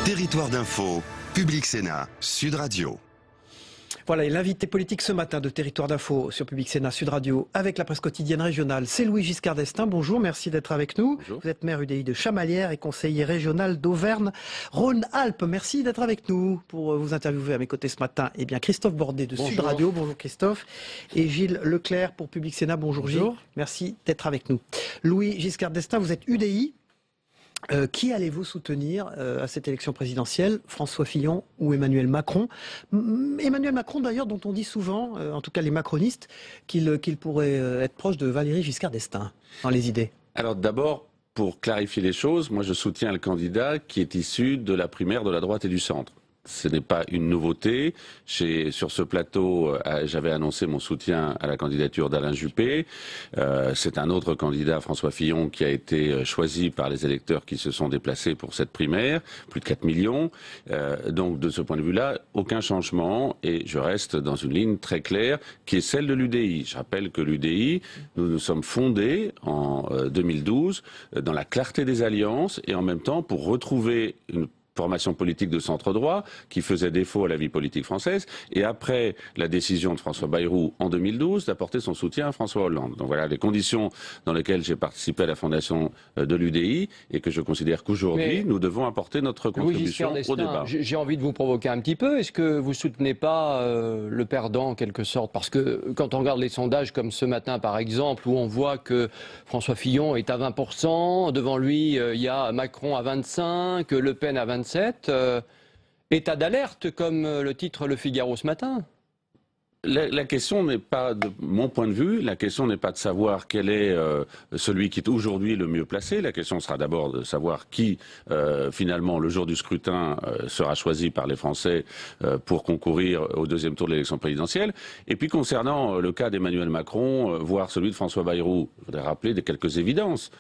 Territoire d'info, Public Sénat, Sud Radio. Voilà, et l'invité politique ce matin de Territoire d'Info sur Public Sénat Sud Radio avec la presse quotidienne régionale, c'est Louis Giscard d'Estaing. Bonjour, merci d'être avec nous. Bonjour. Vous êtes maire UDI de Chamalières et conseiller régional d'Auvergne-Rhône-Alpes. Merci d'être avec nous pour vous interviewer à mes côtés ce matin. Eh bien, Christophe Bordet de Sud Radio. Bonjour Christophe. Et Gilles Leclerc pour Public Sénat. Bonjour Gilles. Merci d'être avec nous. Louis Giscard d'Estaing, vous êtes UDI. Qui allez-vous soutenir à cette élection présidentielle, François Fillon ou Emmanuel Macron? Emmanuel Macron d'ailleurs, dont on dit souvent, en tout cas les macronistes, qu'il pourrait être proche de Valéry Giscard d'Estaing dans les idées. Alors d'abord, pour clarifier les choses, moi je soutiens le candidat qui est issu de la primaire de la droite et du centre. Ce n'est pas une nouveauté. Sur ce plateau, j'avais annoncé mon soutien à la candidature d'Alain Juppé. C'est un autre candidat, François Fillon, qui a été choisi par les électeurs qui se sont déplacés pour cette primaire, plus de 4 millions. Donc de ce point de vue-là, aucun changement et je reste dans une ligne très claire qui est celle de l'UDI. Je rappelle que l'UDI, nous nous sommes fondés en 2012 dans la clarté des alliances et en même temps pour retrouver une formation politique de centre droit qui faisait défaut à la vie politique française et après la décision de François Bayrou en 2012 d'apporter son soutien à François Hollande. Donc voilà les conditions dans lesquelles j'ai participé à la fondation de l'UDI et que je considère qu'aujourd'hui nous devons apporter notre contribution au débat. J'ai envie de vous provoquer un petit peu. Est-ce que vous soutenez pas le perdant en quelque sorte? Parce que quand on regarde les sondages comme ce matin par exemple où on voit que François Fillon est à 20%, devant lui il y a Macron à 25%, Le Pen à 27%, état d'alerte comme le titre Le Figaro ce matin. La question n'est pas, de mon point de vue, la question n'est pas de savoir quel est celui qui est aujourd'hui le mieux placé. La question sera d'abord de savoir qui, finalement, le jour du scrutin, sera choisi par les Français pour concourir au deuxième tour de l'élection présidentielle. Et puis, concernant le cas d'Emmanuel Macron, voire celui de François Bayrou, je voudrais rappeler quelques évidences.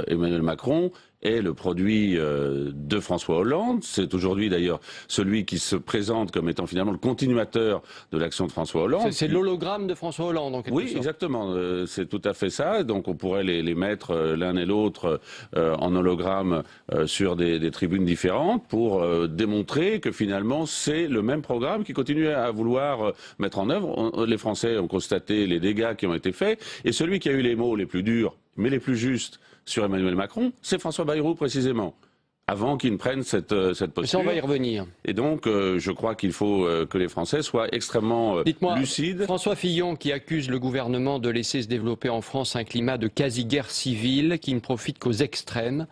Emmanuel Macron est le produit de François Hollande. C'est aujourd'hui d'ailleurs celui qui se présente comme étant finalement le continuateur de l'action de François Hollande. C'est l'hologramme de François Hollande en quelque sorte. Oui, exactement. C'est tout à fait ça. Donc on pourrait les mettre l'un et l'autre en hologramme sur des tribunes différentes pour démontrer que finalement c'est le même programme qui continue à vouloir mettre en œuvre. Les Français ont constaté les dégâts qui ont été faits et celui qui a eu les mots les plus durs mais les plus justes sur Emmanuel Macron, c'est François Bayrou précisément, avant qu'il ne prenne cette posture. Ça, on va y revenir. Et donc, je crois qu'il faut que les Français soient extrêmement lucides. François Fillon qui accuse le gouvernement de laisser se développer en France un climat de quasi-guerre civile qui ne profite qu'aux extrêmes.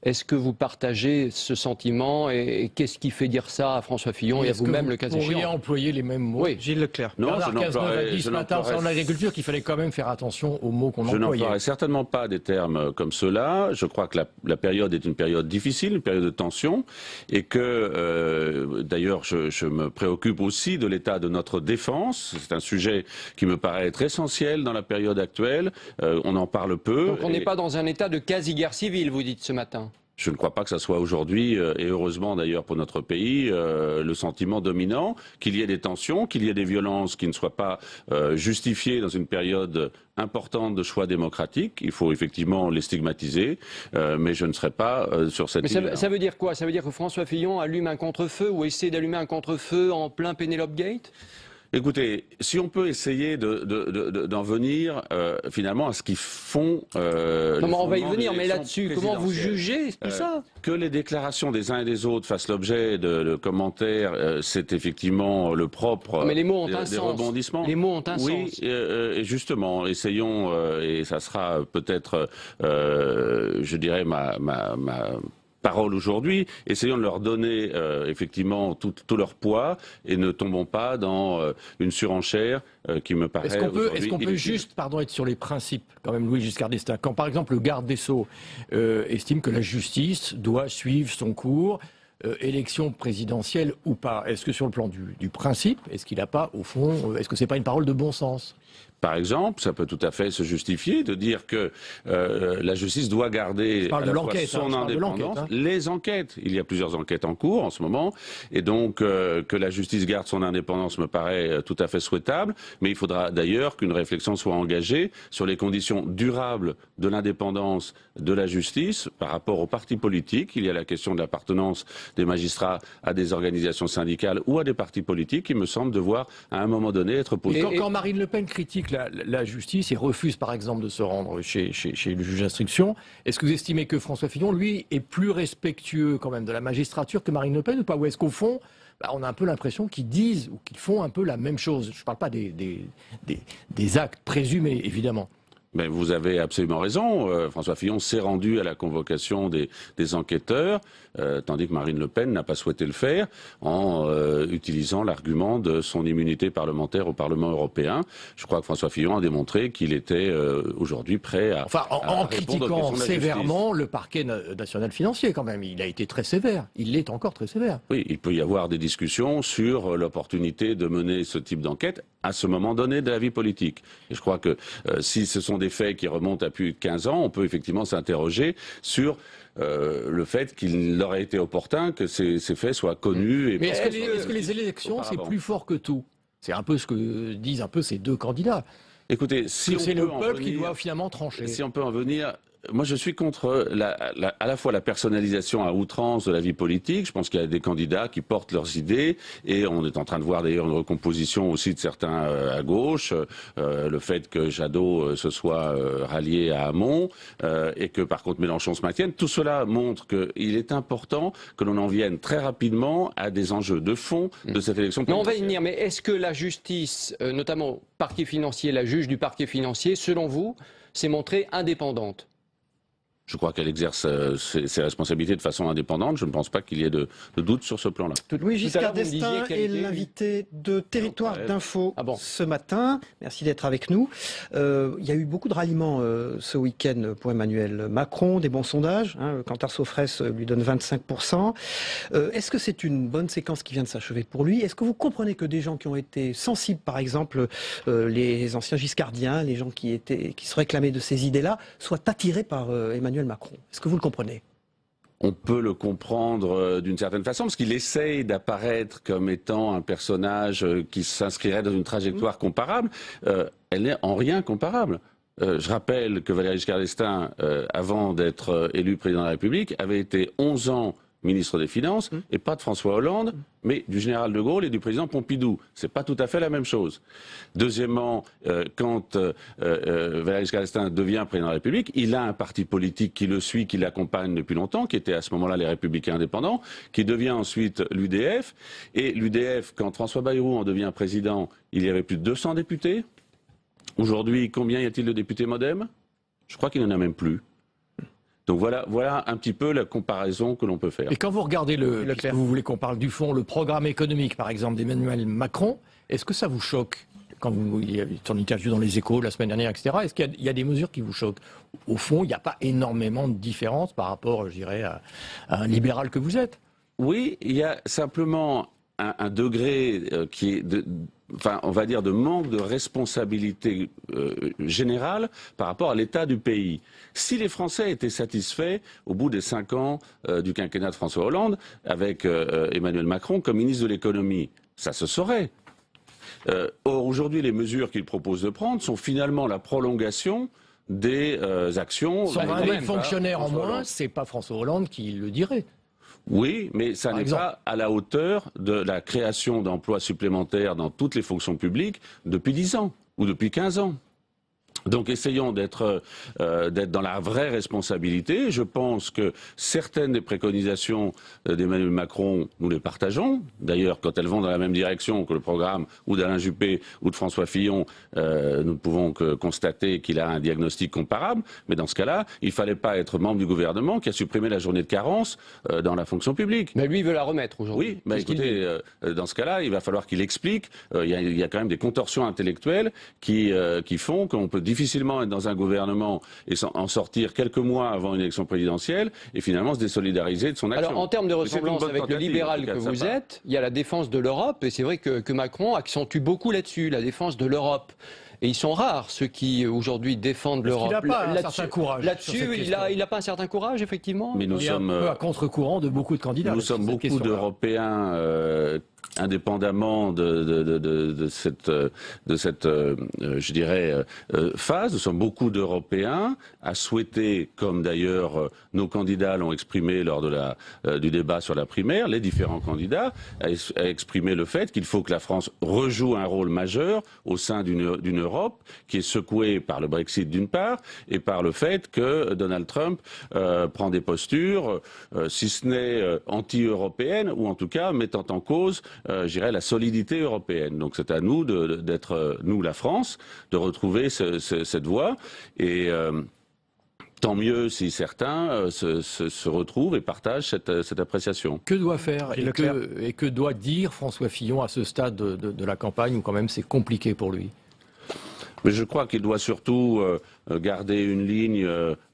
Est-ce que vous partagez ce sentiment et qu'est-ce qui fait dire ça à François Fillon et à vous-même le cas échéant? Vous pourriez employer les mêmes mots. Oui, Gilles Leclerc. Non, Bernard Cazeneuve a dit ce matin en salon de l'agriculture qu'il fallait quand même faire attention aux mots qu'on employait. Je n'emploierai certainement pas des termes comme cela. Je crois que la période est une période difficile, une période de tension, et que d'ailleurs je me préoccupe aussi de l'état de notre défense. C'est un sujet qui me paraît être essentiel dans la période actuelle. On en parle peu. Donc on n'est pas dans un état de quasi-guerre civile, vous dites ce matin? Je ne crois pas que ça soit aujourd'hui, et heureusement d'ailleurs pour notre pays, le sentiment dominant, qu'il y ait des tensions, qu'il y ait des violences qui ne soient pas justifiées dans une période importante de choix démocratique. Il faut effectivement les stigmatiser, mais je ne serai pas sur cette ligne. Mais ça veut dire quoi? Ça veut dire que François Fillon allume un contre-feu ou essaie d'allumer un contre-feu en plein Penelope Gate? Écoutez, si on peut essayer d'en venir finalement à ce qu'ils font... on va y venir, mais là-dessus, comment vous jugez tout ça? Que les déclarations des uns et des autres fassent l'objet de commentaires, c'est effectivement le propre mais les mots ont un des sens. Rebondissements. Les mots ont un oui, sens. Et justement, essayons, et ça sera peut-être, je dirais, ma parole aujourd'hui, essayons de leur donner effectivement tout leur poids et ne tombons pas dans une surenchère qui me paraît Est-ce qu'on peut juste, être sur les principes, quand même, Louis Giscard d'Estaing, quand par exemple le garde des Sceaux estime que la justice doit suivre son cours, élection présidentielle ou pas, est-ce que sur le plan du principe, est-ce qu'il n'a pas, au fond, est-ce que c'est pas une parole de bon sens? Par exemple, ça peut tout à fait se justifier de dire que la justice doit garder à la fois son indépendance. Les enquêtes, il y a plusieurs enquêtes en cours en ce moment, et donc que la justice garde son indépendance me paraît tout à fait souhaitable, mais il faudra d'ailleurs qu'une réflexion soit engagée sur les conditions durables de l'indépendance de la justice par rapport aux partis politiques. Il y a la question de l'appartenance des magistrats à des organisations syndicales ou à des partis politiques qui me semble devoir à un moment donné être posée. Quand Marine Le Pen critique la justice et refuse par exemple de se rendre chez le juge d'instruction, est-ce que vous estimez que François Fillon, lui, est plus respectueux quand même de la magistrature que Marine Le Pen ou pas? Ou est-ce qu'au fond, on a un peu l'impression qu'ils disent ou qu'ils font un peu la même chose? Je ne parle pas des actes présumés, évidemment. Mais vous avez absolument raison. François Fillon s'est rendu à la convocation des enquêteurs, tandis que Marine Le Pen n'a pas souhaité le faire en utilisant l'argument de son immunité parlementaire au Parlement européen. Je crois que François Fillon a démontré qu'il était aujourd'hui prêt à... Enfin, en critiquant sévèrement le parquet national financier quand même. Il a été très sévère. Il l'est encore très sévère. Oui, il peut y avoir des discussions sur l'opportunité de mener ce type d'enquête à ce moment donné de la vie politique. Et je crois que si ce sont des faits qui remontent à plus de 15 ans, on peut effectivement s'interroger sur le fait qu'il aurait été opportun que ces faits soient connus. Mais est-ce que les élections, c'est plus fort que tout? C'est un peu ce que disent un peu ces deux candidats. Écoutez, si c'est le peuple qui doit finalement trancher. Si on peut en venir... Moi, je suis contre à la fois la personnalisation à outrance de la vie politique. Je pense qu'il y a des candidats qui portent leurs idées, et on est en train de voir d'ailleurs une recomposition aussi de certains à gauche. Le fait que Jadot se soit rallié à Hamon, et que par contre Mélenchon se maintienne, tout cela montre qu'il est important que l'on en vienne très rapidement à des enjeux de fond de cette élection présidentielle. On va y venir, mais est-ce que la justice, notamment parquet financier, la juge du parquet financier, selon vous, s'est montrée indépendante? Je crois qu'elle exerce ses responsabilités de façon indépendante. Je ne pense pas qu'il y ait de doute sur ce plan-là. Louis Giscard d'Estaing est l'invité de Territoire d'Info ce matin. Merci d'être avec nous. Il y a eu beaucoup de ralliements ce week-end pour Emmanuel Macron, des bons sondages. Cantar Sofrès lui donne 25%. Est-ce que c'est une bonne séquence qui vient de s'achever pour lui? Est-ce que vous comprenez que des gens qui ont été sensibles, par exemple les anciens giscardiens, les gens qui se réclamaient de ces idées-là, soient attirés par Emmanuel Macron? Est-ce que vous le comprenez? On peut le comprendre d'une certaine façon, parce qu'il essaye d'apparaître comme étant un personnage qui s'inscrirait dans une trajectoire comparable. Elle n'est en rien comparable. Je rappelle que Valéry Giscard d'Estaing, avant d'être élu président de la République, avait été 11 ans ministre des Finances, et pas de François Hollande, mais du général de Gaulle et du président Pompidou. C'est pas tout à fait la même chose. Deuxièmement, quand Valéry Giscard d'Estaing devient président de la République, il a un parti politique qui le suit, qui l'accompagne depuis longtemps, qui était à ce moment-là les Républicains indépendants, qui devient ensuite l'UDF. Et l'UDF, quand François Bayrou en devient président, il y avait plus de 200 députés. Aujourd'hui, combien y a-t-il de députés MoDem? Je crois qu'il n'en a même plus. Donc voilà un petit peu la comparaison que l'on peut faire. Et quand vous regardez vous voulez qu'on parle du fond, le programme économique par exemple d'Emmanuel Macron, est-ce que ça vous choque? Quand il y a son interview dans les Échos la semaine dernière, etc. Est-ce qu'il y a des mesures qui vous choquent? Au fond, il n'y a pas énormément de différence par rapport, je dirais, à un libéral que vous êtes. Oui, il y a simplement un degré qui est on va dire de manque de responsabilité générale par rapport à l'état du pays. Si les Français étaient satisfaits au bout des 5 ans du quinquennat de François Hollande avec Emmanuel Macron comme ministre de l'économie, ça se saurait. Or, aujourd'hui, les mesures qu'il propose de prendre sont finalement la prolongation des actions... 120 000 fonctionnaires en moins, c'est pas François Hollande qui le dirait. Oui, mais ça n'est pas à la hauteur de la création d'emplois supplémentaires dans toutes les fonctions publiques depuis 10 ans ou depuis 15 ans. Donc essayons d'être dans la vraie responsabilité. Je pense que certaines des préconisations d'Emmanuel Macron, nous les partageons. D'ailleurs, quand elles vont dans la même direction que le programme ou d'Alain Juppé ou de François Fillon, nous ne pouvons que constater qu'il a un diagnostic comparable. Mais dans ce cas-là, il ne fallait pas être membre du gouvernement qui a supprimé la journée de carence dans la fonction publique. Mais lui, il veut la remettre aujourd'hui. Oui, mais écoutez, dans ce cas-là, il va falloir qu'il explique. Il y a quand même des contorsions intellectuelles qui font qu'on peut difficilement être dans un gouvernement et en sortir quelques mois avant une élection présidentielle et finalement se désolidariser de son action. Alors en termes de ressemblance avec le libéral que vous êtes, il y a la défense de l'Europe et c'est vrai que Macron accentue beaucoup là-dessus, la défense de l'Europe. Et ils sont rares, ceux qui aujourd'hui défendent l'Europe. Il n'a pas un certain courage. Là-dessus, il n'a pas un certain courage, effectivement. Mais nous sommes un peu à contre-courant de beaucoup de candidats. Nous sommes beaucoup d'Européens, indépendamment de cette je dirais, phase. Nous sommes beaucoup d'Européens à souhaiter, comme d'ailleurs nos candidats l'ont exprimé lors du débat sur la primaire, les différents candidats, à exprimer le fait qu'il faut que la France rejoue un rôle majeur au sein d'une Europe qui est secouée par le Brexit d'une part et par le fait que Donald Trump prend des postures, si ce n'est anti-européennes, ou en tout cas mettant en cause, je dirais, la solidité européenne. Donc c'est à nous d'être, nous la France, de retrouver cette voie. Et tant mieux si certains se retrouvent et partagent cette appréciation. Que doit faire et que doit dire François Fillon à ce stade de la campagne où quand même c'est compliqué pour lui? Mais je crois qu'il doit surtout garder une ligne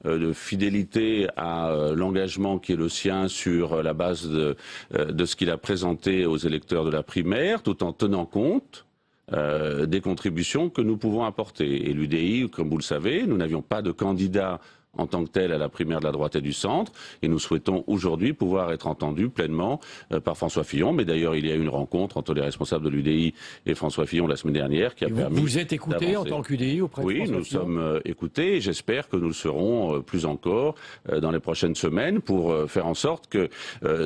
de fidélité à l'engagement qui est le sien sur la base de ce qu'il a présenté aux électeurs de la primaire, tout en tenant compte des contributions que nous pouvons apporter. Et l'UDI, comme vous le savez, nous n'avions pas de candidat en tant que tel à la primaire de la droite et du centre, et nous souhaitons aujourd'hui pouvoir être entendus pleinement par François Fillon. Mais d'ailleurs, il y a eu une rencontre entre les responsables de l'UDI et François Fillon la semaine dernière qui a permis. Vous êtes écouté en tant qu'UDI auprès de François Fillon? Oui, nous sommes écoutés, et j'espère que nous le serons plus encore dans les prochaines semaines pour faire en sorte que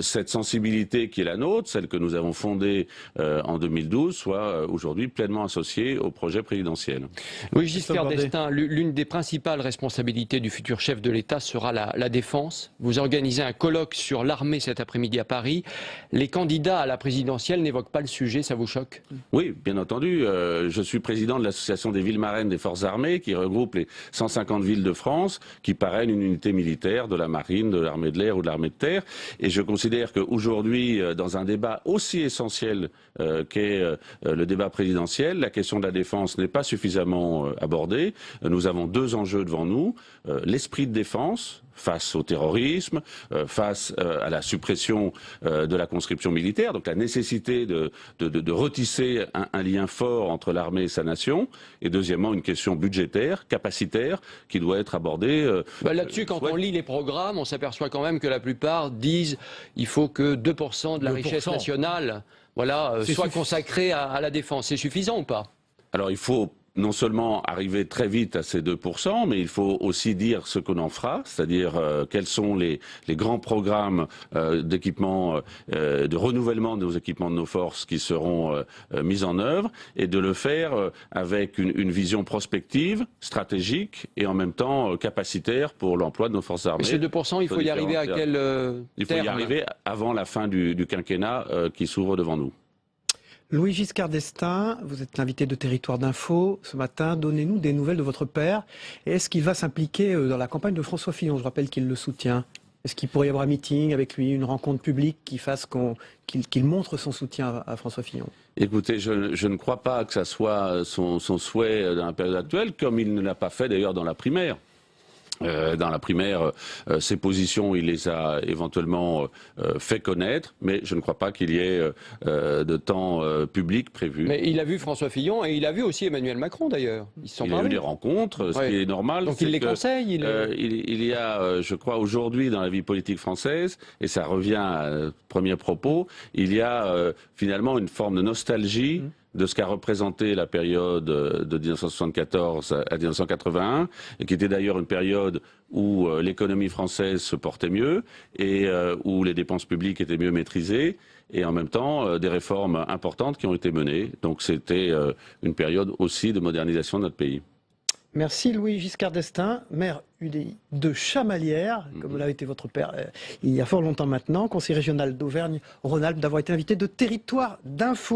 cette sensibilité qui est la nôtre, celle que nous avons fondée en 2012, soit aujourd'hui pleinement associée au projet présidentiel. Louis Giscard d'Estaing, l'une des principales responsabilités du futur chef de l'État sera la défense. Vous organisez un colloque sur l'armée cet après-midi à Paris. Les candidats à la présidentielle n'évoquent pas le sujet, ça vous choque? Oui, bien entendu. Je suis président de l'association des villes marraines des forces armées qui regroupe les 150 villes de France qui parrainent une unité militaire de la marine, de l'armée de l'air ou de l'armée de terre. Et je considère qu'aujourd'hui, dans un débat aussi essentiel qu'est le débat présidentiel, la question de la défense n'est pas suffisamment abordée. Nous avons deux enjeux devant nous. L'esprit de défense face au terrorisme, face à la suppression de la conscription militaire, donc la nécessité de retisser un lien fort entre l'armée et sa nation, et deuxièmement une question budgétaire, capacitaire, qui doit être abordée. Là-dessus, quand on lit les programmes, on s'aperçoit quand même que la plupart disent il faut que 2% de la richesse nationale soit consacrée à la défense. C'est suffisant ou pas? Alors il faut non seulement arriver très vite à ces 2%, mais il faut aussi dire ce qu'on en fera, c'est-à-dire quels sont les grands programmes d'équipement, de renouvellement de nos équipements de nos forces qui seront mis en œuvre, et de le faire avec une vision prospective, stratégique et en même temps capacitaire pour l'emploi de nos forces armées. Mais ces 2%, il faut y arriver à quel terme? Il faut y arriver avant la fin du quinquennat qui s'ouvre devant nous. Louis Giscard d'Estaing, vous êtes l'invité de Territoire d'Info ce matin. Donnez-nous des nouvelles de votre père. Et est-ce qu'il va s'impliquer dans la campagne de François Fillon? Je rappelle qu'il le soutient. Est-ce qu'il pourrait y avoir un meeting avec lui, une rencontre publique qui fasse qu'il montre son soutien à François Fillon? Écoutez, je ne crois pas que ça soit son souhait dans la période actuelle, comme il ne l'a pas fait d'ailleurs dans la primaire. Dans la primaire, ses positions, il les a éventuellement fait connaître, mais je ne crois pas qu'il y ait de temps public prévu. Mais il a vu François Fillon et il a vu aussi Emmanuel Macron d'ailleurs. Il y a eu des rencontres, ce qui est normal. Donc il les conseille. Il y a, je crois, aujourd'hui dans la vie politique française, et ça revient à premier propos, il y a finalement une forme de nostalgie de ce qu'a représenté la période de 1974 à 1981, et qui était d'ailleurs une période où l'économie française se portait mieux et où les dépenses publiques étaient mieux maîtrisées, et en même temps des réformes importantes qui ont été menées. Donc c'était une période aussi de modernisation de notre pays. Merci Louis Giscard d'Estaing, maire UDI de Chamalières, comme l'a été votre père il y a fort longtemps maintenant, conseiller régional d'Auvergne-Rhône-Alpes, d'avoir été invité de Territoire d'Info.